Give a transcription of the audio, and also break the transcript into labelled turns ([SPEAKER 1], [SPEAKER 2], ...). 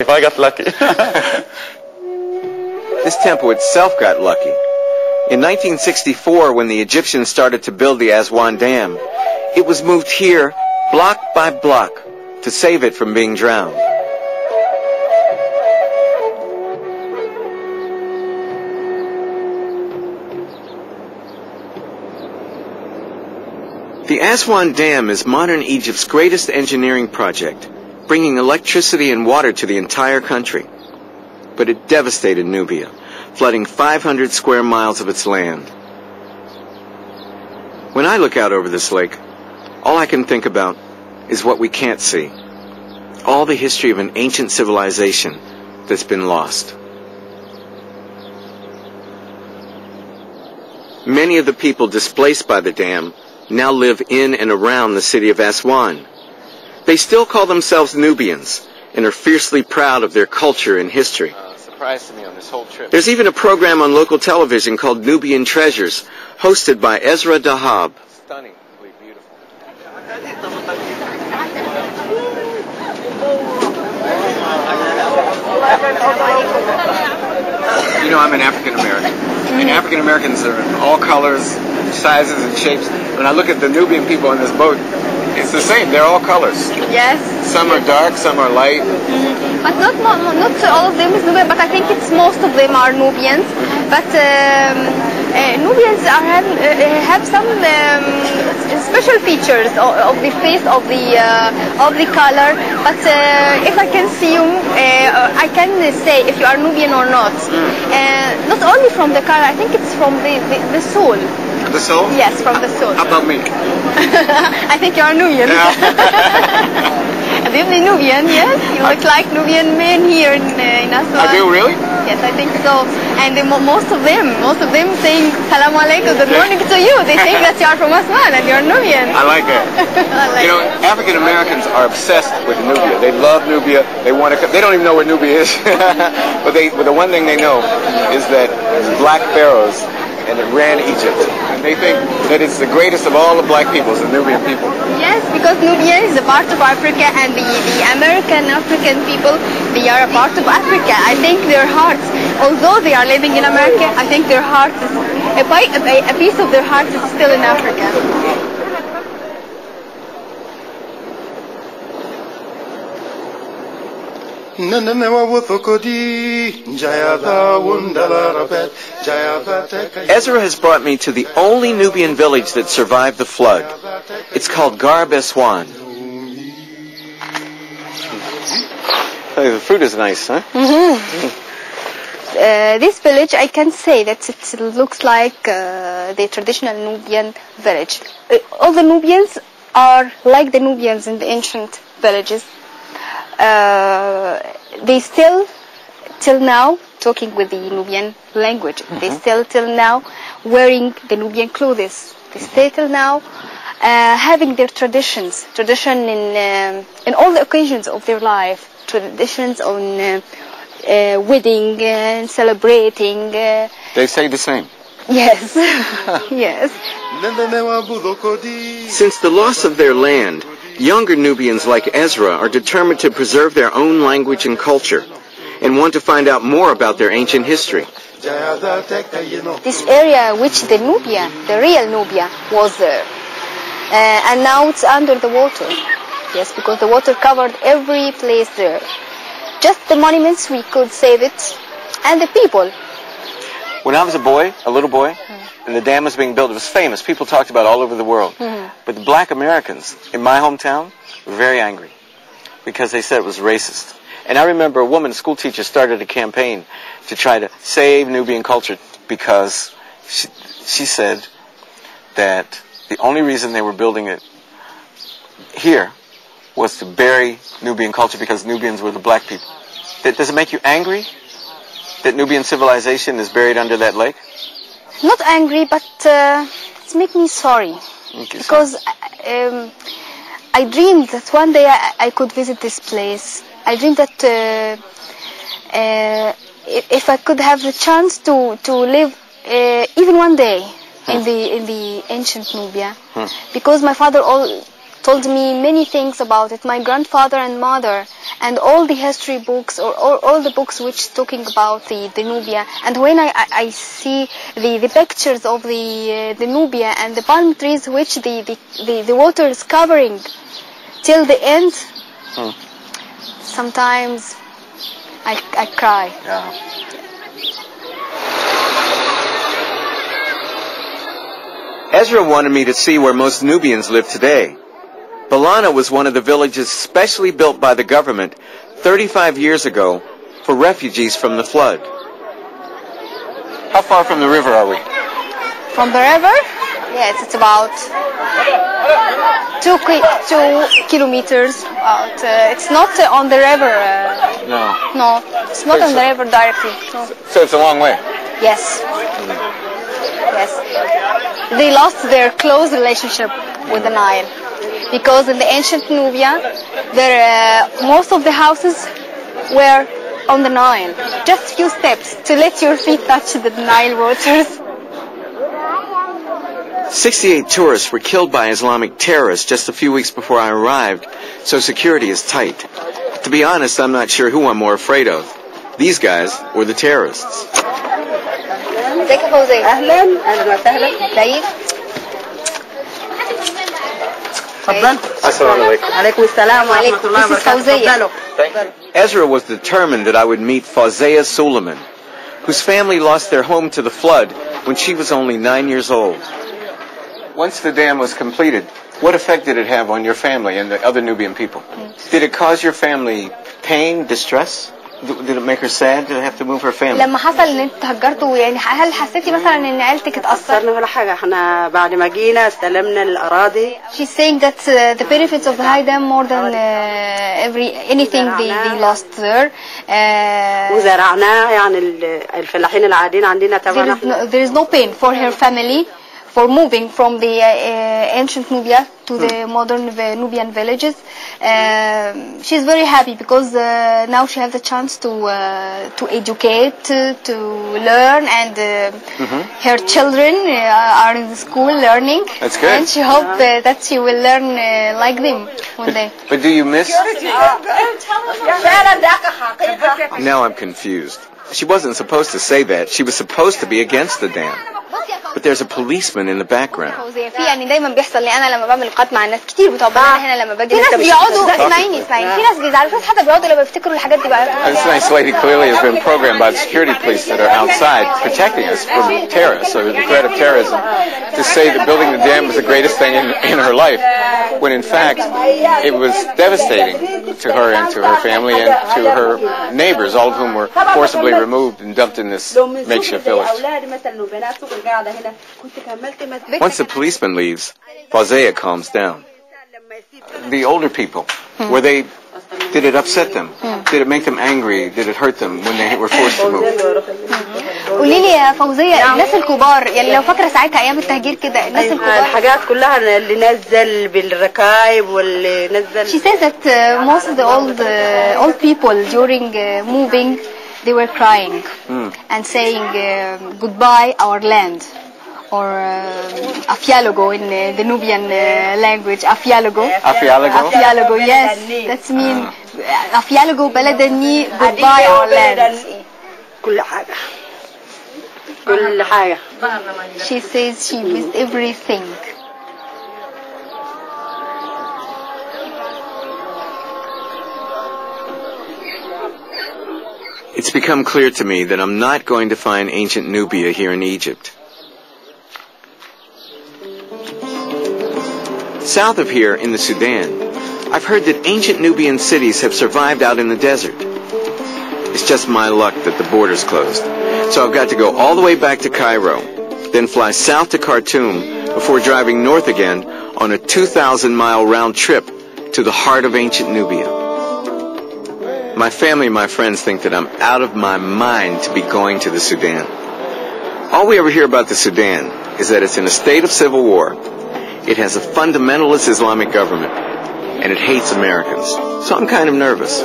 [SPEAKER 1] if I got lucky.
[SPEAKER 2] This temple itself got lucky. In 1964, when the Egyptians started to build the Aswan Dam, it was moved here block by block to save it from being drowned. The Aswan Dam is modern Egypt's greatest engineering project, bringing electricity and water to the entire country. But it devastated Nubia, flooding 500 square miles of its land. When I look out over this lake, all I can think about is what we can't see. All the history of an ancient civilization that's been lost. Many of the people displaced by the dam now live in and around the city of Aswan. They still call themselves Nubians and are fiercely proud of their culture and history.
[SPEAKER 1] Surprise to me on this whole trip.
[SPEAKER 2] There's even a program on local television called Nubian Treasures, hosted by Ezra Dahab.
[SPEAKER 1] Stunningly beautiful.
[SPEAKER 2] You know, I'm an African American, and African Americans are in all colors, sizes, and shapes. When I look at the Nubian people on this boat, it's the same. They're all colors.
[SPEAKER 3] Yes.
[SPEAKER 2] Some are dark, some are light.
[SPEAKER 3] But not all of them is Nubian, but I think it's most of them are Nubians. But Nubians have some special features of the face, of the color. But if I can see you, I can say if you are Nubian or not. Not only from the color, I think it's from the soul.
[SPEAKER 2] The soul?
[SPEAKER 3] Yes, from the soul.
[SPEAKER 2] How about me?
[SPEAKER 3] I think you are Nubian. Definitely Nubian, yes. You look like Nubian men here in Aswan.
[SPEAKER 2] I do, really?
[SPEAKER 3] Yes, I think so. And most of them saying Salaam Alaikum, good morning to you. They think that you are from Aswan and you're Nubian.
[SPEAKER 2] I like that. You know, African Americans are obsessed with Nubia. They love Nubia. They want to. They don't even know where Nubia is, but the one thing they know is that black pharaohs and it ran Egypt. And they think that it's the greatest of all the black peoples, the Nubian people.
[SPEAKER 3] Yes, because Nubia is a part of Africa, and the American African people, they are a part of Africa. I think their hearts, although they are living in America, I think their hearts, a piece of their hearts is still in Africa.
[SPEAKER 2] Ezra has brought me to the only Nubian village that survived the flood. It's called Garb Aswan. The fruit is nice, huh?
[SPEAKER 3] This village, I can say that it looks like the traditional Nubian village. All the Nubians are like the Nubians in the ancient villages. They still, till now, talking with the Nubian language. They still, till now, wearing the Nubian clothes. They still, till now, having their tradition in all the occasions of their life. Traditions on wedding and celebrating.
[SPEAKER 2] They say the same.
[SPEAKER 3] Yes, yes.
[SPEAKER 2] Since the loss of their land, younger Nubians like Ezra are determined to preserve their own language and culture and want to find out more about their ancient history.
[SPEAKER 3] This area which the Nubia, the real Nubia, was there. And now it's under the water. Yes, because the water covered every place there. Just the monuments, we could save it, and the people.
[SPEAKER 2] When I was a boy, a little boy, and the dam was being built, it was famous. People talked about it all over the world. But the black Americans in my hometown were very angry because they said it was racist. And I remember a woman, a school teacher, started a campaign to try to save Nubian culture because she said that the only reason they were building it here was to bury Nubian culture because Nubians were the black people. Does it make you angry that Nubian civilization is buried under that lake?
[SPEAKER 3] Not angry, but it makes me sorry. Because I dreamed that one day I could visit this place. I dreamed that if I could have the chance to live even one day in the ancient Nubia, because my father told me many things about it, my grandfather and mother, and all the history books or all the books which talking about the Nubia. And when I see the pictures of the Nubia and the palm trees which the water is covering till the end, sometimes I cry.
[SPEAKER 2] Yeah. Ezra wanted me to see where most Nubians live today. Balana was one of the villages specially built by the government 35 years ago for refugees from the flood. How far from the river are we?
[SPEAKER 3] From the river? Yes, it's about 2 kilometers. It's not on the river. No, it's not on the river directly. No.
[SPEAKER 2] So it's a long way.
[SPEAKER 3] Yes. Yes. They lost their close relationship with the Nile because in the ancient Nubia, most of the houses were on the Nile. Just few steps to let your feet touch the Nile waters.
[SPEAKER 2] 68 tourists were killed by Islamic terrorists just a few weeks before I arrived, so security is tight. To be honest, I'm not sure who I'm more afraid of. These guys or the terrorists.
[SPEAKER 3] ازيك يا فوزية؟ اهلا وسهلا. كيف؟
[SPEAKER 2] تفضل. السلام عليكم.
[SPEAKER 3] عليكم السلام ورحمة الله وبركاته.
[SPEAKER 2] Ezra was determined that I would meet Fawzia Suleiman, whose family lost their home to the flood when she was only 9 years old. Once the dam was completed, what effect did it have on your family and the other Nubian people? Did it cause your family pain, distress? Did it make her sad to have to move her family?
[SPEAKER 3] لما حصل ان انتوا تهجرتوا يعني هل حسيتي مثلا ان عيلتك اتأثر؟
[SPEAKER 4] ولا حاجة احنا بعد ما جينا استلمنا الأراضي.
[SPEAKER 3] She's saying that the benefits of the high dam more than anything they lost there.
[SPEAKER 4] وزرعناه يعني الفلاحين العاديين عندنا تبعنا.
[SPEAKER 3] There is no pain for her family for moving from the ancient Nubia to the modern Nubian villages. She's very happy because now she has a chance to educate, to learn, and her children are in the school learning.
[SPEAKER 2] That's good.
[SPEAKER 3] And she hopes that she will learn like them one day.
[SPEAKER 2] But do you miss? Now I'm confused. She wasn't supposed to say that. She was supposed to be against the dam. But there's a policeman in the background.
[SPEAKER 3] في يعني دايما بيحصل لي انا لما بعمل لقاءات مع الناس كتير بتوبرنا هنا لما باجي. في ناس بيقعدوا اسمعيني في ناس بيزعلوا، في ناس حتى بيقعدوا لما بيفتكروا الحاجات دي بقى.
[SPEAKER 2] This nice lady clearly has been programmed by the security police that are outside protecting us from terrorists, or the threat of terrorism, to say that building the dam was the greatest thing in her life, when in fact it was devastating to her and to her family and to her neighbors, all of whom were forcibly removed and dumped in this makeshift village. Once the policeman leaves, Fawzia calms down. The older people, did it upset them? Did it make them angry? Did it hurt them when they were forced to move?
[SPEAKER 3] قولي لي يا فوزية، الناس الكبار يعني لو فاكرة ساعتها أيام التهجير كده الناس الكبار
[SPEAKER 4] الحاجات كلها اللي نزل بالركايب واللي نزل.
[SPEAKER 3] She says that most of the old people during moving they were crying and saying goodbye our land. Or afialogo in the Nubian language. Afialogo.
[SPEAKER 2] Afialogo?
[SPEAKER 3] Afialogo, yes. That's mean afialogo بلدني goodbye our land.
[SPEAKER 4] كل حاجة. كل حاجة.
[SPEAKER 3] She says she missed everything.
[SPEAKER 2] It's become clear to me that I'm not going to find ancient Nubia here in Egypt. South of here, in the Sudan, I've heard that ancient Nubian cities have survived out in the desert. It's just my luck that the border's closed. So I've got to go all the way back to Cairo, then fly south to Khartoum before driving north again on a 2,000-mile round trip to the heart of ancient Nubia. My family and my friends think that I'm out of my mind to be going to the Sudan. All we ever hear about the Sudan is that it's in a state of civil war. It has a fundamentalist Islamic government, and it hates Americans. So I'm kind of nervous.